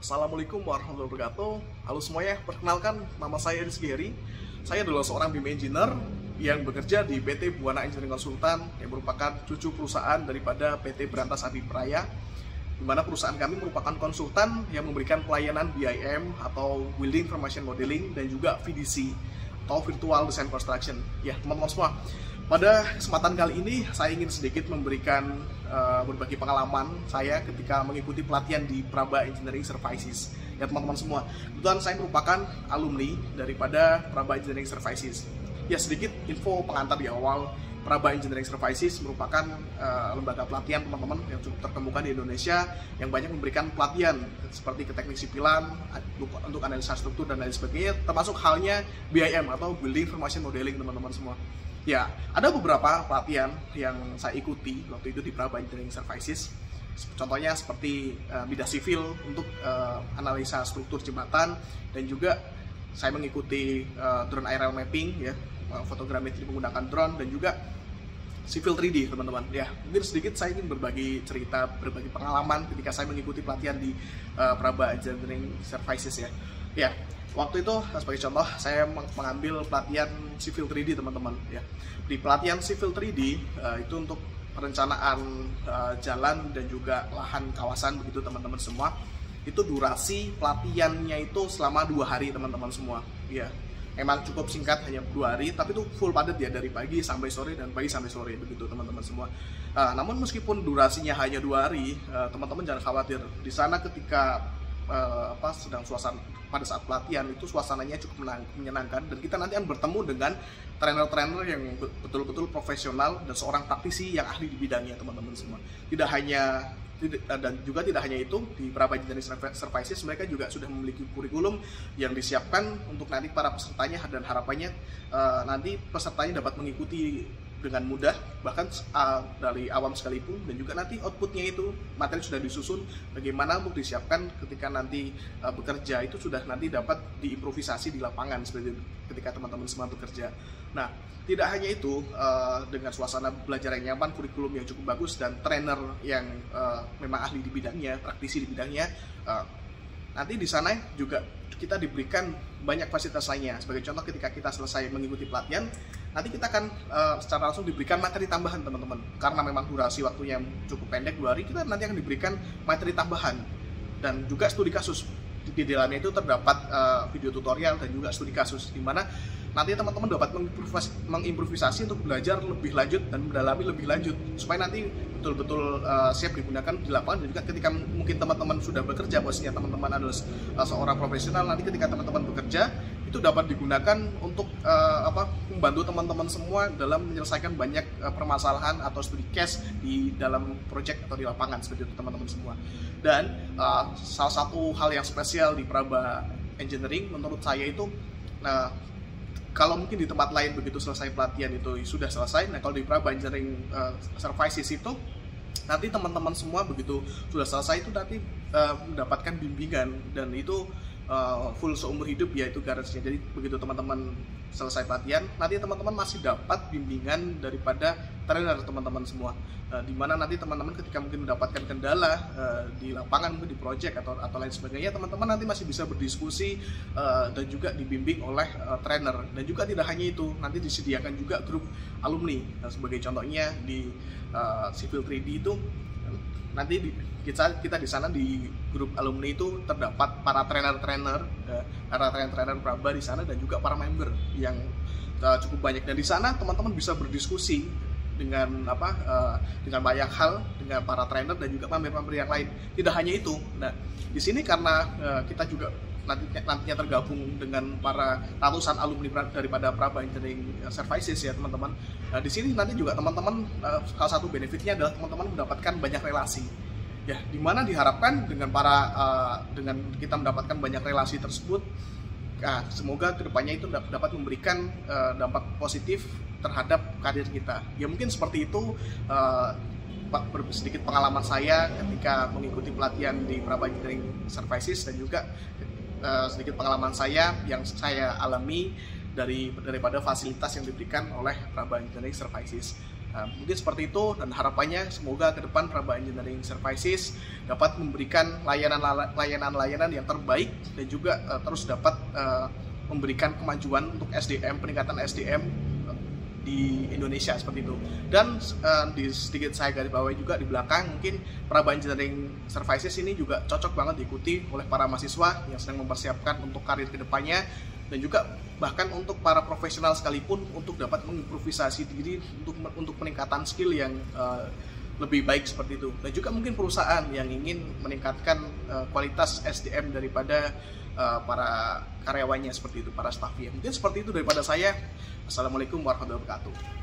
Assalamualaikum warahmatullahi wabarakatuh. Halo semuanya, perkenalkan nama saya Rizky Heri. Saya adalah seorang BIM engineer yang bekerja di PT Buana Engineering Konsultan yang merupakan cucu perusahaan daripada PT Berantas Abipraya, di mana perusahaan kami merupakan konsultan yang memberikan pelayanan BIM atau Building Information Modeling dan juga VDC atau Virtual Design Construction. Ya teman-teman semua, pada kesempatan kali ini saya ingin sedikit memberikan berbagi pengalaman saya ketika mengikuti pelatihan di Praba Engineering Services. Ya teman-teman semua, kebetulan saya merupakan alumni daripada Praba Engineering Services. Ya sedikit info pengantar di awal, Praba Engineering Services merupakan lembaga pelatihan teman-teman yang cukup terkemuka di Indonesia yang banyak memberikan pelatihan seperti ke teknik sipilan, untuk analisa struktur dan lain sebagainya, termasuk halnya BIM atau Building Information Modeling teman-teman semua. Ya, ada beberapa pelatihan yang saya ikuti waktu itu di Praba Engineering Services. Contohnya seperti bidang sivil untuk analisa struktur jembatan, dan juga saya mengikuti drone aerial mapping, ya, fotogrametri menggunakan drone, dan juga civil 3D teman-teman. Ya, mungkin sedikit saya ingin berbagi cerita, berbagi pengalaman ketika saya mengikuti pelatihan di Praba Engineering Services ya. Ya, waktu itu sebagai contoh saya mengambil pelatihan civil 3D teman-teman ya. Di pelatihan civil 3D itu untuk perencanaan jalan dan juga lahan kawasan begitu teman-teman semua. Itu durasi pelatihannya itu selama 2 hari teman-teman semua. Ya, emang cukup singkat, hanya 2 hari, tapi itu full padat ya, dari pagi sampai sore dan pagi sampai sore begitu teman-teman semua. Namun meskipun durasinya hanya 2 hari, teman-teman jangan khawatir. Di sana ketika sedang suasana pada saat pelatihan itu suasananya cukup menyenangkan, dan kita nanti akan bertemu dengan trainer-trainer yang betul-betul profesional dan seorang praktisi yang ahli di bidangnya teman-teman semua. Tidak hanya itu, di Praba Engineering Services mereka juga sudah memiliki kurikulum yang disiapkan untuk nanti para pesertanya, dan harapannya nanti pesertanya dapat mengikuti dengan mudah, bahkan dari awam sekalipun, dan juga nanti outputnya itu materi sudah disusun bagaimana untuk disiapkan ketika nanti bekerja itu sudah nanti dapat diimprovisasi di lapangan seperti itu, ketika teman-teman semua bekerja. Nah, tidak hanya itu, dengan suasana belajar yang nyaman, kurikulum yang cukup bagus, dan trainer yang memang ahli di bidangnya, praktisi di bidangnya, nanti di sana juga kita diberikan banyak fasilitas lainnya. Sebagai contoh, ketika kita selesai mengikuti pelatihan, nanti kita akan secara langsung diberikan materi tambahan teman-teman. Karena memang durasi waktunya cukup pendek, 2 hari, kita nanti akan diberikan materi tambahan dan juga studi kasus. Di dalamnya itu terdapat video tutorial dan juga studi kasus, di mana nanti teman-teman dapat mengimprovisasi untuk belajar lebih lanjut dan mendalami lebih lanjut, supaya nanti betul-betul siap digunakan di lapangan. Dan juga ketika mungkin teman-teman sudah bekerja, posisinya teman-teman adalah seorang profesional, nanti ketika teman-teman bekerja itu dapat digunakan untuk membantu teman-teman semua dalam menyelesaikan banyak permasalahan atau studi case di dalam project atau di lapangan seperti itu teman-teman semua. Dan salah satu hal yang spesial di Praba Engineering menurut saya itu, kalau mungkin di tempat lain begitu selesai pelatihan itu sudah selesai, nah kalau di Praba Engineering Services itu nanti teman-teman semua begitu sudah selesai itu nanti mendapatkan bimbingan, dan itu full seumur hidup, yaitu garansinya. Jadi begitu teman-teman selesai pelatihan, nanti teman-teman masih dapat bimbingan daripada trainer teman-teman semua, di mana nanti teman-teman ketika mungkin mendapatkan kendala di lapangan, mungkin di project atau lain sebagainya, teman-teman nanti masih bisa berdiskusi dan juga dibimbing oleh trainer. Dan juga tidak hanya itu, nanti disediakan juga grup alumni. Sebagai contohnya di Civil 3D itu nanti kita di sana di grup alumni itu terdapat para trainer-trainer Praba di sana, dan juga para member yang cukup banyak. Dan di sana teman-teman bisa berdiskusi dengan dengan banyak hal dengan para trainer dan juga member-member yang lain. Tidak hanya itu, nah di sini karena kita juga nantinya tergabung dengan para ratusan alumni daripada Praba Engineering Services ya teman-teman. Di sini nanti juga teman-teman salah satu benefitnya adalah teman-teman mendapatkan banyak relasi. Ya, dimana diharapkan dengan kita mendapatkan banyak relasi tersebut, semoga kedepannya itu dapat memberikan dampak positif terhadap karir kita. Ya mungkin seperti itu sedikit pengalaman saya ketika mengikuti pelatihan di Praba Engineering Services, dan juga sedikit pengalaman saya yang saya alami daripada fasilitas yang diberikan oleh Praba Engineering Services. Mungkin seperti itu, dan harapannya semoga ke depan Praba Engineering Services dapat memberikan layanan-layanan yang terbaik dan juga terus dapat memberikan kemajuan untuk SDM, peningkatan SDM di Indonesia seperti itu. Dan sedikit saya garis bawahi juga di belakang, mungkin Praba Engineering Services ini juga cocok banget diikuti oleh para mahasiswa yang sedang mempersiapkan untuk karir kedepannya, dan juga bahkan untuk para profesional sekalipun untuk dapat mengimprovisasi diri untuk peningkatan skill yang lebih baik seperti itu. Dan juga mungkin perusahaan yang ingin meningkatkan kualitas SDM daripada para karyawannya seperti itu, para staffnya. Mungkin seperti itu daripada saya. Assalamualaikum warahmatullahi wabarakatuh.